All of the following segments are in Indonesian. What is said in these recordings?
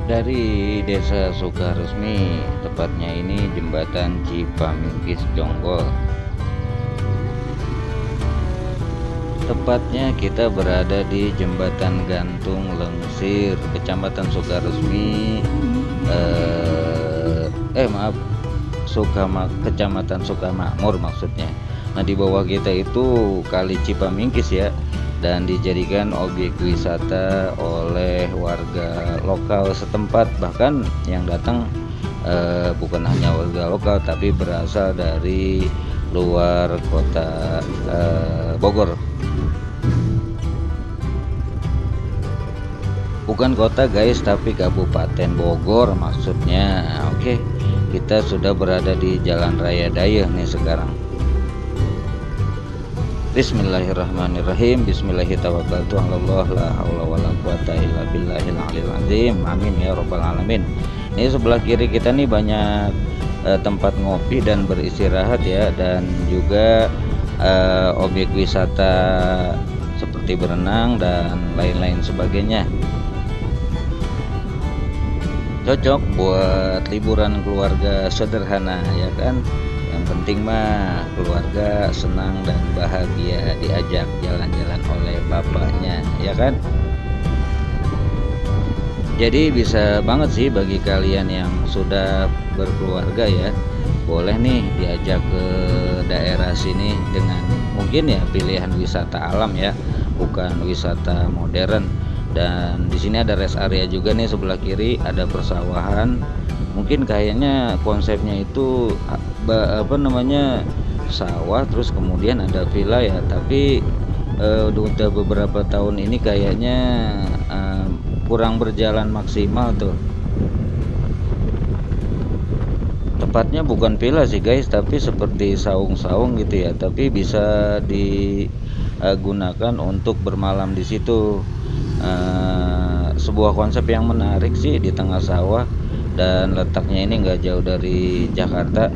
Dari Desa Sukaresmi, tepatnya ini Jembatan Cipamingkis Jonggol. Tepatnya kita berada di Jembatan Gantung Lengsir, Kecamatan Sukaresmi. Maaf, Kecamatan Sukamakmur maksudnya. Nah, di bawah kita itu Kali Cipamingkis ya, dan dijadikan objek wisata oleh warga lokal setempat. Bahkan yang datang bukan hanya warga lokal, tapi berasal dari luar kota Bogor. Bukan kota guys, tapi Kabupaten Bogor maksudnya. Oke, kita sudah berada di Jalan Raya Dayeuh nih sekarang. Bismillahirrahmanirrahim. Bismillahirrahmanirrahim. La haula wala quwata illa billahil aliyil azim. Amin ya rabbal alamin. Ini sebelah kiri kita nih banyak tempat ngopi dan beristirahat ya, dan juga objek wisata seperti berenang dan lain-lain sebagainya. Cocok buat liburan keluarga sederhana ya kan. Yang penting mah keluarga senang dan bahagia diajak jalan-jalan oleh bapaknya ya kan. Jadi bisa banget sih bagi kalian yang sudah berkeluarga ya, boleh nih diajak ke daerah sini dengan mungkin ya pilihan wisata alam ya, bukan wisata modern. Dan di sini ada rest area juga nih, sebelah kiri ada persawahan. Mungkin kayaknya konsepnya itu sawah terus kemudian ada villa ya, tapi udah beberapa tahun ini kayaknya kurang berjalan maksimal tuh. Tepatnya bukan villa sih guys, tapi seperti saung-saung gitu ya, tapi bisa digunakan untuk bermalam di situ. Sebuah konsep yang menarik sih, di tengah sawah dan letaknya ini nggak jauh dari Jakarta.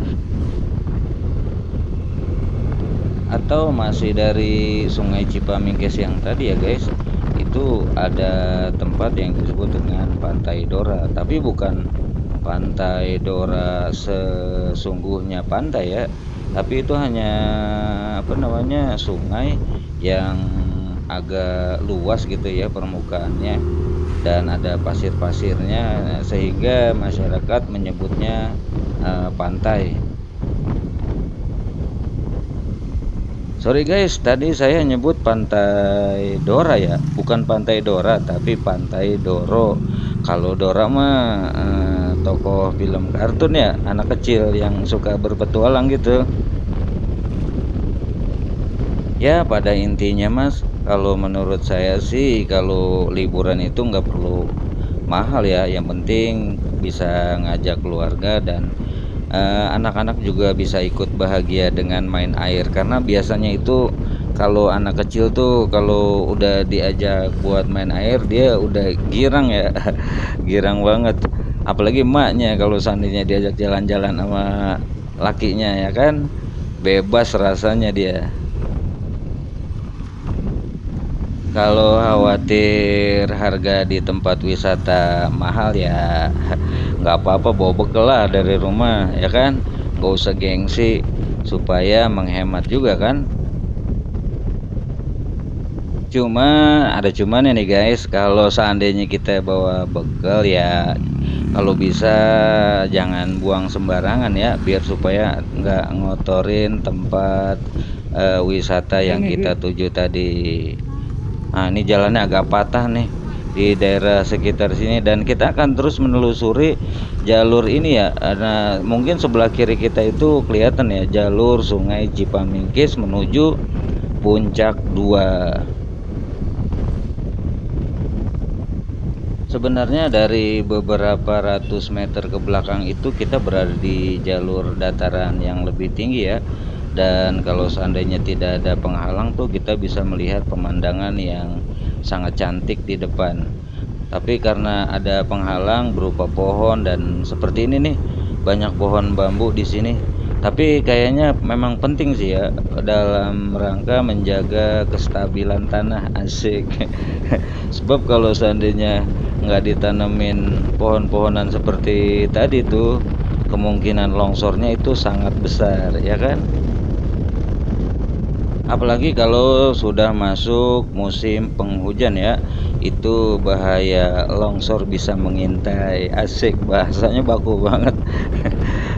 Atau masih dari Sungai Cipamingkis yang tadi ya guys, itu ada tempat yang disebut dengan Pantai Dora, tapi bukan Pantai Dora sesungguhnya pantai ya, tapi itu hanya sungai yang agak luas gitu ya permukaannya, dan ada pasir-pasirnya sehingga masyarakat menyebutnya pantai. Sorry guys, tadi saya nyebut Pantai Dora ya, bukan Pantai Dora tapi Pantai Doro. Kalau Dora mah tokoh film kartun ya, anak kecil yang suka berpetualang gitu. Ya pada intinya mas, kalau menurut saya sih kalau liburan itu nggak perlu mahal ya, yang penting bisa ngajak keluarga dan anak-anak juga bisa ikut bahagia dengan main air. Karena biasanya itu kalau anak kecil tuh kalau udah diajak buat main air dia udah girang ya girang banget, apalagi emaknya kalau seandainya diajak jalan-jalan sama lakinya ya kan, bebas rasanya dia. Kalau khawatir harga di tempat wisata mahal ya nggak apa-apa, bawa bekal lah dari rumah ya kan, nggak usah gengsi supaya menghemat juga kan. Cuma ada cuman nih guys, kalau seandainya kita bawa bekal ya kalau bisa jangan buang sembarangan ya, biar supaya nggak ngotorin tempat wisata yang kita tuju tadi. Nah ini jalannya agak patah nih di daerah sekitar sini, dan kita akan terus menelusuri jalur ini ya. Nah mungkin sebelah kiri kita itu kelihatan ya jalur Sungai Cipamingkis menuju Puncak 2. Sebenarnya dari beberapa ratus meter ke belakang itu kita berada di jalur dataran yang lebih tinggi ya, dan kalau seandainya tidak ada penghalang tuh kita bisa melihat pemandangan yang sangat cantik di depan. Tapi karena ada penghalang berupa pohon dan seperti ini nih, banyak pohon bambu di sini, Tapi kayaknya memang penting sih ya dalam rangka menjaga kestabilan tanah, asik. Sebab kalau seandainya nggak ditanemin pohon-pohonan seperti tadi tuh, kemungkinan longsornya itu sangat besar, ya kan? Apalagi kalau sudah masuk musim penghujan ya, itu bahaya longsor bisa mengintai, asik, bahasanya baku banget.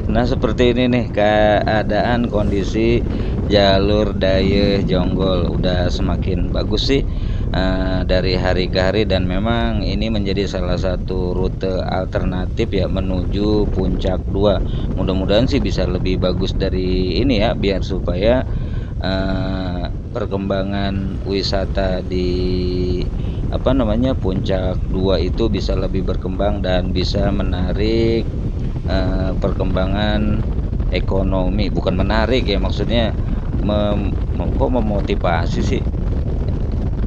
Nah seperti ini nih keadaan kondisi jalur Dayeh Jonggol udah semakin bagus sih dari hari ke hari, dan memang ini menjadi salah satu rute alternatif ya menuju Puncak 2. Mudah-mudahan sih bisa lebih bagus dari ini ya, biar supaya perkembangan wisata di Puncak 2 itu bisa lebih berkembang dan bisa menarik perkembangan ekonomi. Bukan menarik ya, maksudnya kok memotivasi sih,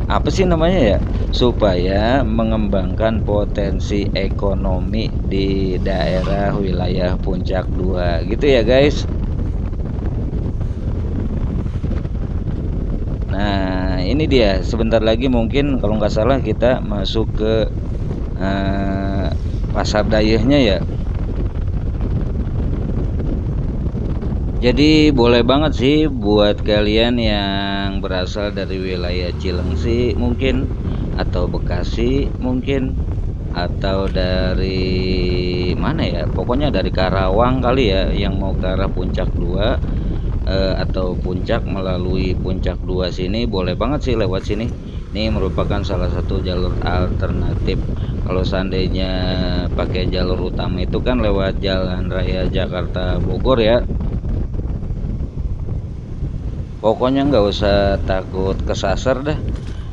apa sih namanya ya, supaya mengembangkan potensi ekonomi di daerah wilayah Puncak 2 gitu ya guys. Nah ini dia, sebentar lagi mungkin kalau nggak salah kita masuk ke pasar dayehnya ya. Jadi boleh banget sih buat kalian yang berasal dari wilayah Cilengsi mungkin, atau Bekasi mungkin, atau dari mana ya, pokoknya dari Karawang kali ya, yang mau ke arah Puncak 2 atau Puncak melalui Puncak 2 sini, boleh banget sih lewat sini. Ini merupakan salah satu jalur alternatif. Kalau seandainya pakai jalur utama itu kan lewat Jalan Raya Jakarta Bogor ya. Pokoknya nggak usah takut kesasar dah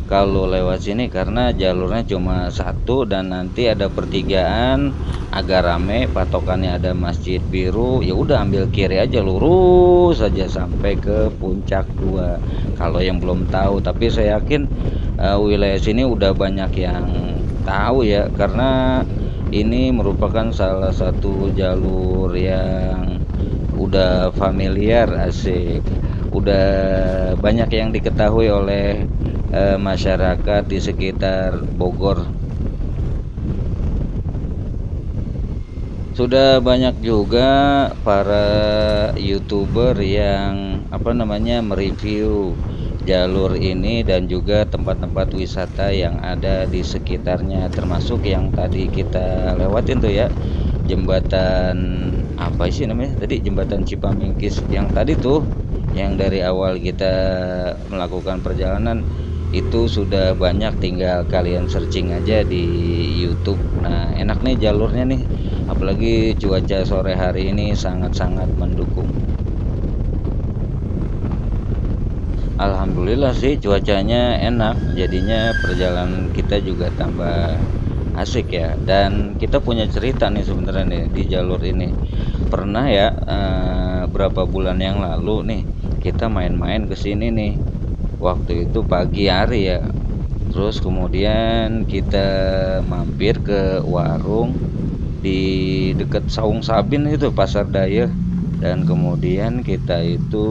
kalau lewat sini, karena jalurnya cuma satu dan nanti ada pertigaan agak rame, patokannya ada Masjid Biru. Ya udah ambil kiri aja, lurus saja sampai ke Puncak 2. Kalau yang belum tahu, tapi saya yakin wilayah sini udah banyak yang tahu ya, karena ini merupakan salah satu jalur yang udah familiar, asik, udah banyak yang diketahui oleh masyarakat di sekitar Bogor. Sudah banyak juga para YouTuber yang mereview jalur ini dan juga tempat-tempat wisata yang ada di sekitarnya, termasuk yang tadi kita lewatin tuh ya, jembatan apa sih namanya tadi, jembatan Cipamingkis yang tadi tuh, yang dari awal kita melakukan perjalanan itu sudah banyak, tinggal kalian searching aja di YouTube. Nah enak nih jalurnya nih, apalagi cuaca sore hari ini sangat-sangat mendukung. Alhamdulillah sih cuacanya enak, jadinya perjalanan kita juga tambah asik ya. Dan kita punya cerita nih sebenarnya nih di jalur ini. Pernah ya berapa bulan yang lalu nih kita main-main ke sini nih. Waktu itu pagi hari ya. Terus kemudian kita mampir ke warung di dekat Saung Sabin itu, Pasar Daya. Dan kemudian kita itu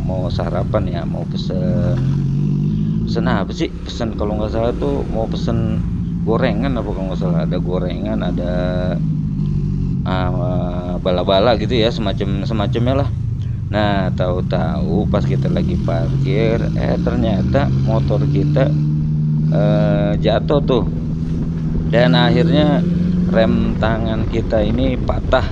mau sarapan ya, mau pesen apa sih, pesen kalau nggak salah tuh mau pesen gorengan apa, kalau nggak salah ada gorengan, ada bala-bala gitu ya, semacamnya lah. Nah tahu-tahu pas kita lagi parkir, ternyata motor kita jatuh tuh, dan akhirnya rem tangan kita ini patah.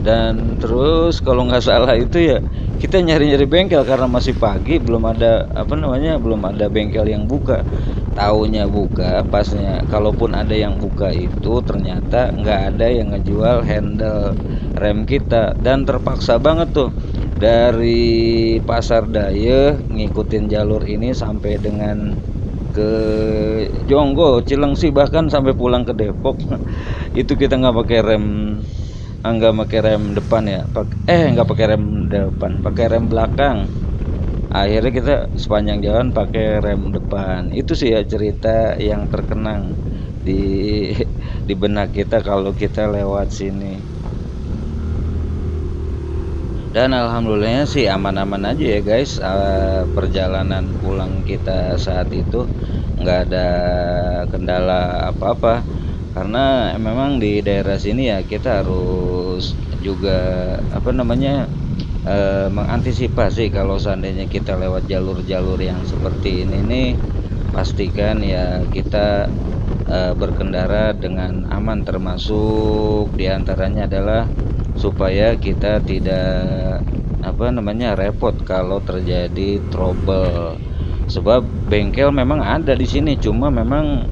Dan terus kalau nggak salah itu ya kita nyari-nyari bengkel karena masih pagi, belum ada belum ada bengkel yang buka. Taunya buka pasnya, kalaupun ada yang buka itu ternyata nggak ada yang ngejual handle rem kita, dan terpaksa banget tuh dari Pasar Daya ngikutin jalur ini sampai dengan ke Jonggol, Cilengsi, bahkan sampai pulang ke Depok. Itu kita nggak pakai rem depan ya, nggak pakai rem depan, pakai rem belakang. Akhirnya kita sepanjang jalan pakai rem depan. Itu sih ya cerita yang terkenang di benak kita kalau kita lewat sini. Dan alhamdulillahnya sih aman-aman aja ya guys. Perjalanan pulang kita saat itu nggak ada kendala apa-apa, karena memang di daerah sini ya kita harus juga apa namanya, mengantisipasi kalau seandainya kita lewat jalur-jalur yang seperti ini nih, pastikan ya kita berkendara dengan aman, termasuk diantaranya adalah supaya kita tidak apa namanya repot kalau terjadi trouble. Sebab bengkel memang ada di sini, cuma memang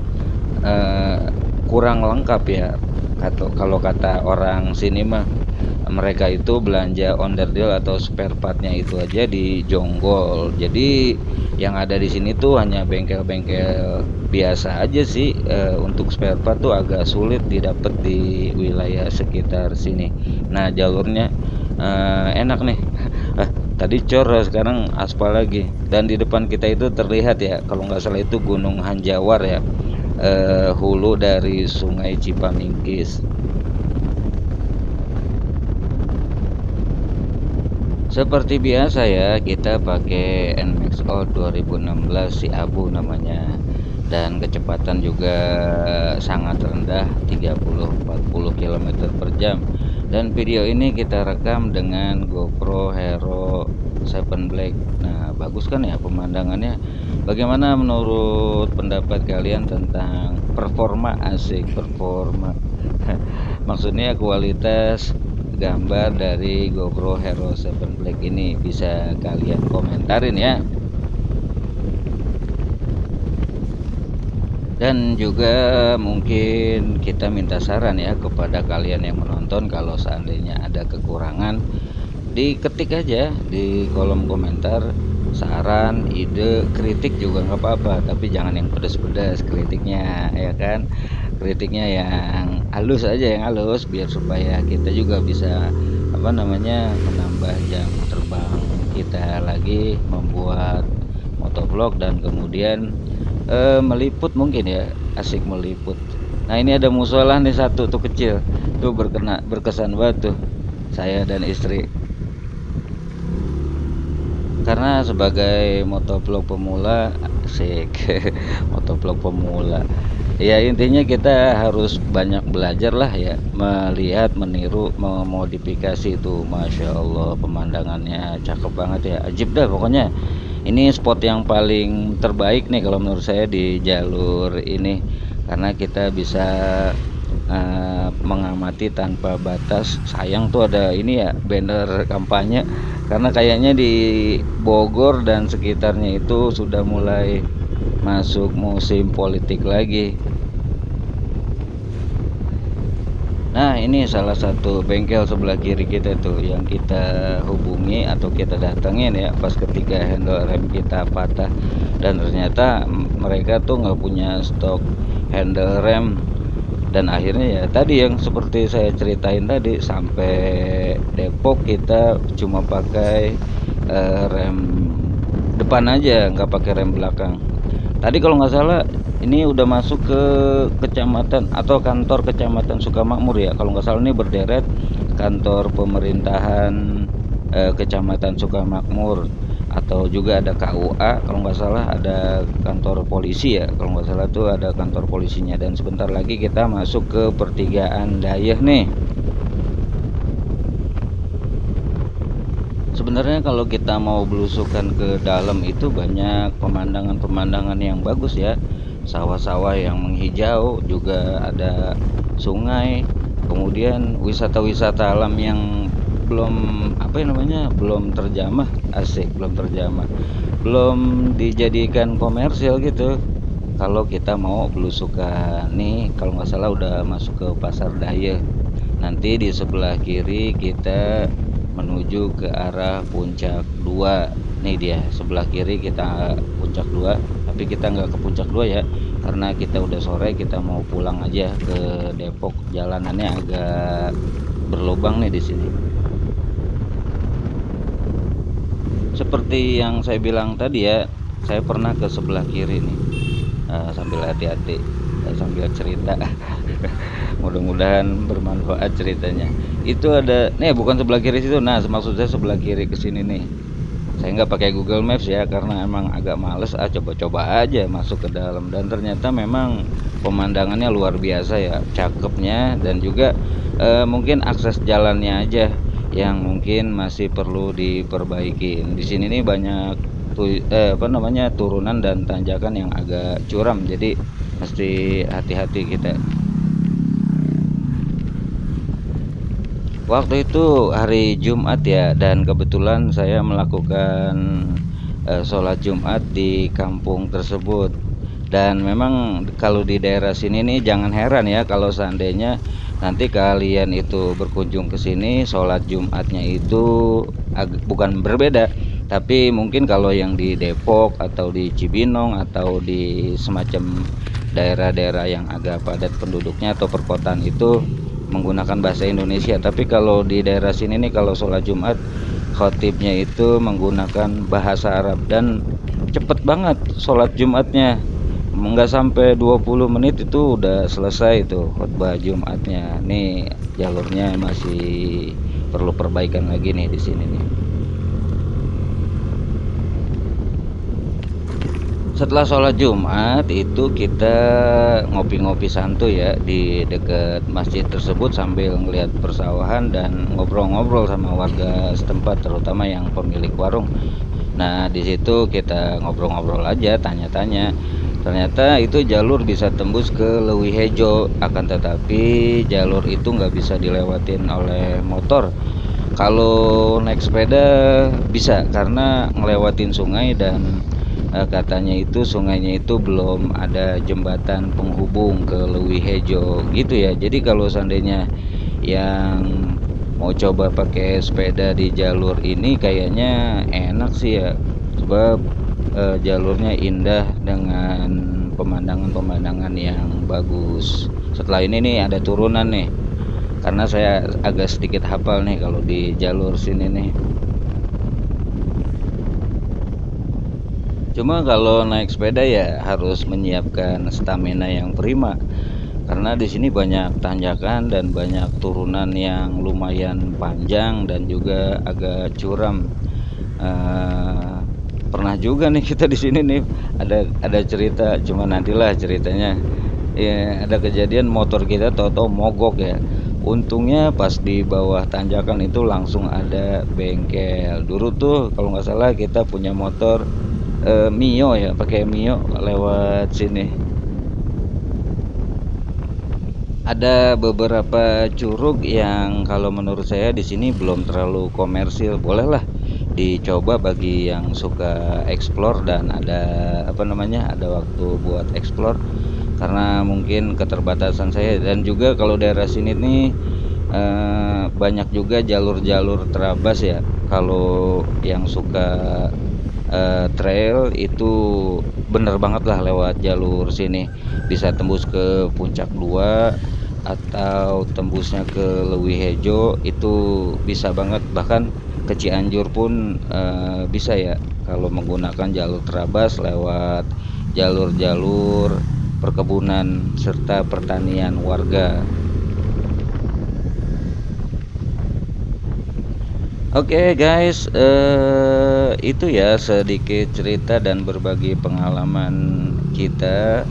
eh, kurang lengkap ya. Kalau kata orang sini mah, mereka itu belanja onderdil atau spare partnya itu aja di Jonggol. Jadi yang ada di sini tuh hanya bengkel-bengkel biasa aja sih. Untuk spare part tuh agak sulit didapat di wilayah sekitar sini. Nah, jalurnya enak nih. Tadi cor, sekarang aspal lagi. Dan di depan kita itu terlihat ya, kalau nggak salah itu Gunung Hanjawar ya, hulu dari Sungai Cipamingkis. Seperti biasa ya, kita pakai NMAX Out 2016 si Abu namanya. Dan kecepatan juga sangat rendah, 30-40 km per jam. Dan video ini kita rekam dengan GoPro Hero 7 Black. Nah, bagus kan ya pemandangannya? Bagaimana menurut pendapat kalian tentang performa? Asik, performa. Maksudnya kualitas gambar dari GoPro Hero 7 Black ini, bisa kalian komentarin ya. Dan juga mungkin kita minta saran ya kepada kalian yang menonton, kalau seandainya ada kekurangan diketik aja di kolom komentar. Saran, ide, kritik juga nggak apa-apa, tapi jangan yang pedas-pedas kritiknya ya kan. Kritiknya yang halus aja, yang halus, biar supaya kita juga bisa apa namanya menambah jam terbang kita lagi membuat motovlog, dan kemudian meliput mungkin ya, asik meliput. Nah, ini ada musola nih satu tuh kecil tuh, berkesan banget tuh saya dan istri, karena sebagai motovlog pemula, asik. Motovlog pemula ya, intinya kita harus banyak belajar lah ya, melihat, meniru, memodifikasi itu. Masya Allah, pemandangannya cakep banget ya, ajib dah pokoknya. Ini spot yang paling terbaik nih kalau menurut saya di jalur ini, karena kita bisa mengamati tanpa batas. Sayang tuh ada ini ya, banner kampanye, karena kayaknya di Bogor dan sekitarnya itu sudah mulai masuk musim politik lagi. Nah, ini salah satu bengkel sebelah kiri kita tuh yang kita hubungi atau kita datengin ya, pas ketika handle rem kita patah. Dan ternyata mereka tuh nggak punya stok handle rem. Dan akhirnya ya tadi yang seperti saya ceritain tadi, sampai Depok kita cuma pakai rem depan aja, nggak pakai rem belakang. Tadi kalau nggak salah ini udah masuk ke kecamatan atau kantor kecamatan Sukamakmur ya, kalau nggak salah ini berderet kantor pemerintahan kecamatan Sukamakmur, atau juga ada KUA kalau nggak salah, ada kantor polisi ya kalau nggak salah tuh, ada kantor polisinya. Dan sebentar lagi kita masuk ke pertigaan Dayeh nih. Sebenarnya kalau kita mau belusukan ke dalam itu banyak pemandangan-pemandangan yang bagus ya, sawah-sawah yang menghijau, juga ada sungai, kemudian wisata-wisata alam yang belum apa namanya, belum terjamah, asik, belum terjamah, belum dijadikan komersil gitu. Kalau kita mau belusukan nih, kalau nggak salah udah masuk ke pasar Daya. Nanti di sebelah kiri kita menuju ke arah Puncak 2. Nih dia sebelah kiri kita Puncak 2, tapi kita nggak ke Puncak 2 ya, karena kita udah sore, kita mau pulang aja ke Depok. Jalanannya agak berlubang nih di sini. Seperti yang saya bilang tadi ya, saya pernah ke sebelah kiri nih, sambil hati-hati, sambil cerita. Mudah-mudahan bermanfaat ceritanya. Itu ada nih, bukan sebelah kiri situ. Nah, maksud saya sebelah kiri ke sini nih. Saya nggak pakai Google Maps ya, karena emang agak males. Coba-coba aja masuk ke dalam, dan ternyata memang pemandangannya luar biasa ya, cakepnya. Dan juga mungkin akses jalannya aja yang mungkin masih perlu diperbaiki. Di sini nih banyak turunan dan tanjakan yang agak curam, jadi mesti hati-hati kita. Waktu itu hari Jumat ya, dan kebetulan saya melakukan sholat Jumat di kampung tersebut. Dan memang kalau di daerah sini nih, jangan heran ya kalau seandainya nanti kalian itu berkunjung ke sini, sholat Jumatnya itu bukan berbeda. Tapi mungkin kalau yang di Depok atau di Cibinong atau di semacam daerah-daerah yang agak padat penduduknya atau perkotaan itu menggunakan bahasa Indonesia. Tapi kalau di daerah sini nih, kalau sholat Jumat, khotibnya itu menggunakan bahasa Arab, dan cepet banget sholat Jumatnya. Nggak sampai 20 menit itu udah selesai itu khotbah Jumatnya. Nih jalurnya masih perlu perbaikan lagi nih di sini nih. Setelah sholat Jumat itu kita ngopi-ngopi santuy ya di dekat masjid tersebut, sambil ngelihat persawahan dan ngobrol-ngobrol sama warga setempat, terutama yang pemilik warung. Nah, di situ kita ngobrol-ngobrol aja, tanya-tanya. Ternyata itu jalur bisa tembus ke Leuwi Hejo, akan tetapi jalur itu nggak bisa dilewatin oleh motor. Kalau naik sepeda bisa, karena ngelewatin sungai, dan katanya itu sungainya itu belum ada jembatan penghubung ke Leuwi Hejo gitu ya. Jadi kalau seandainya yang mau coba pakai sepeda di jalur ini, kayaknya enak sih ya, sebab jalurnya indah dengan pemandangan-pemandangan yang bagus. Setelah ini nih ada turunan nih, karena saya agak sedikit hafal nih kalau di jalur sini nih. Cuma kalau naik sepeda ya harus menyiapkan stamina yang prima, karena di sini banyak tanjakan dan banyak turunan yang lumayan panjang dan juga agak curam. Eh, Pernah juga nih kita di sini nih, ada cerita, cuma nantilah ceritanya. Ya, ada kejadian motor kita tahu-tahu mogok ya. Untungnya pas di bawah tanjakan itu langsung ada bengkel. Dulu tuh kalau nggak salah kita punya motor Mio ya, pakai Mio lewat sini. Ada beberapa curug yang kalau menurut saya di sini belum terlalu komersil, bolehlah dicoba bagi yang suka explore dan ada ada waktu buat explore, karena mungkin keterbatasan saya. Dan juga kalau daerah sini nih banyak juga jalur-jalur terabas ya. Kalau yang suka trail itu bener banget lah lewat jalur sini, bisa tembus ke Puncak 2 atau tembusnya ke Leuwi Hejo, itu bisa banget. Bahkan ke Cianjur pun bisa ya, kalau menggunakan jalur terabas lewat jalur-jalur perkebunan serta pertanian warga. Oke guys, itu ya sedikit cerita dan berbagi pengalaman kita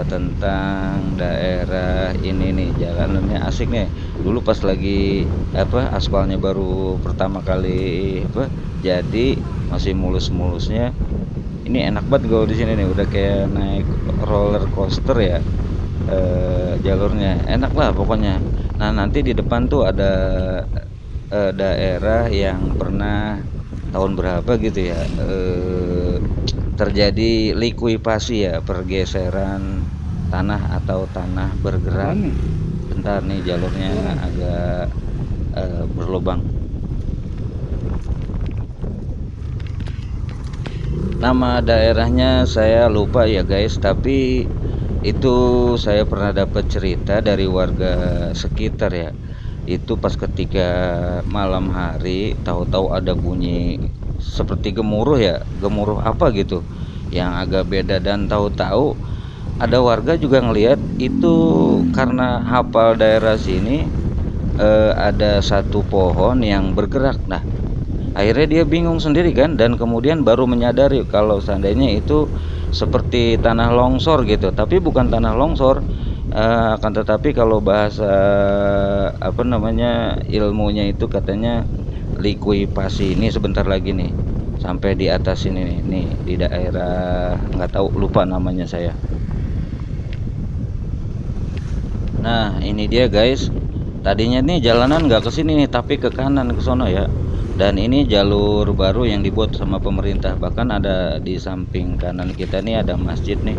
tentang daerah ini nih. Jalanannya asik nih. Dulu pas lagi aspalnya baru pertama kali jadi, masih mulus-mulusnya. Ini enak banget gue di sini nih, udah kayak naik roller coaster ya. Jalurnya enak lah pokoknya. Nah, nanti di depan tuh ada daerah yang pernah tahun berapa gitu ya terjadi likuipasi ya, pergeseran tanah atau tanah bergerak. Bentar nih, jalurnya agak berlubang. Nama daerahnya saya lupa ya guys, tapi itu saya pernah dapat cerita dari warga sekitar ya. Itu pas ketika malam hari, tahu-tahu ada bunyi seperti gemuruh ya, gemuruh apa gitu yang agak beda. Dan tahu-tahu ada warga juga ngelihat itu karena hafal daerah sini, ada satu pohon yang bergerak. Nah, akhirnya dia bingung sendiri kan, dan kemudian baru menyadari kalau seandainya itu seperti tanah longsor gitu, tapi bukan tanah longsor. Akan tetapi kalau bahasa apa namanya ilmunya itu katanya likuipasi. Ini sebentar lagi nih sampai di atas ini nih di daerah, nggak tahu, lupa namanya saya. Nah, ini dia guys. Tadinya nih jalanan nggak ke sini nih, tapi ke kanan ke sono ya. Dan ini jalur baru yang dibuat sama pemerintah. Bahkan ada di samping kanan kita nih ada masjid nih.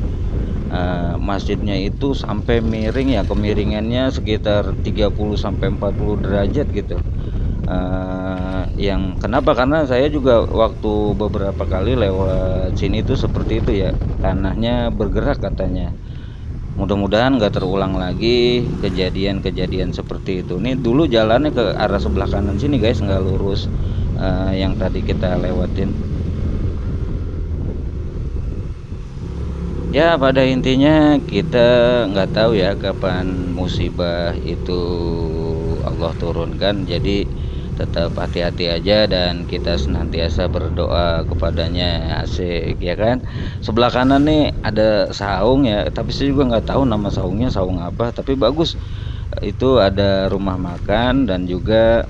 Masjidnya itu sampai miring ya, kemiringannya sekitar 30 sampai 40 derajat gitu. Yang kenapa, karena saya juga waktu beberapa kali lewat sini tuh seperti itu ya, tanahnya bergerak katanya. Mudah-mudahan nggak terulang lagi kejadian-kejadian seperti itu. Nih dulu jalannya ke arah sebelah kanan sini guys, nggak lurus, yang tadi kita lewatin. Ya pada intinya kita nggak tahu ya kapan musibah itu Allah turunkan. Jadi tetap hati-hati aja dan kita senantiasa berdoa kepadanya. Asik ya kan. Sebelah kanan nih ada saung ya, tapi saya juga nggak tahu nama saungnya saung apa, tapi bagus. Itu ada rumah makan dan juga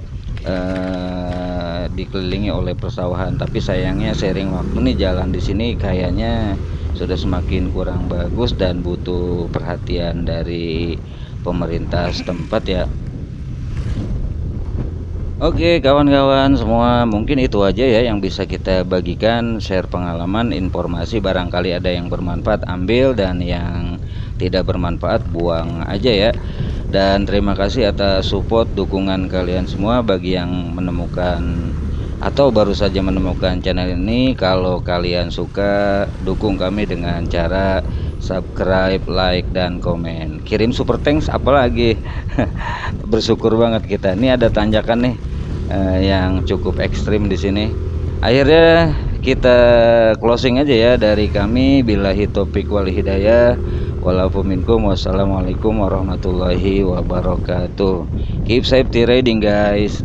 dikelilingi oleh persawahan. Tapi sayangnya sering waktu nih jalan di sini kayaknya sudah semakin kurang bagus dan butuh perhatian dari pemerintah setempat ya. Oke kawan-kawan semua, mungkin itu aja ya yang bisa kita bagikan, share pengalaman, informasi, barangkali ada yang bermanfaat ambil dan yang tidak bermanfaat buang aja ya. Dan terima kasih atas support dukungan kalian semua. Bagi yang menemukan atau baru saja menemukan channel ini, kalau kalian suka, dukung kami dengan cara subscribe, like, dan komen. Kirim super thanks apalagi. Bersyukur banget kita. Ini ada tanjakan nih yang cukup ekstrim di sini. Akhirnya kita closing aja ya dari kami. Billahi taufiq wal hidayah. Walafu minkum. Wassalamualaikum warahmatullahi wabarakatuh. Keep safety riding guys.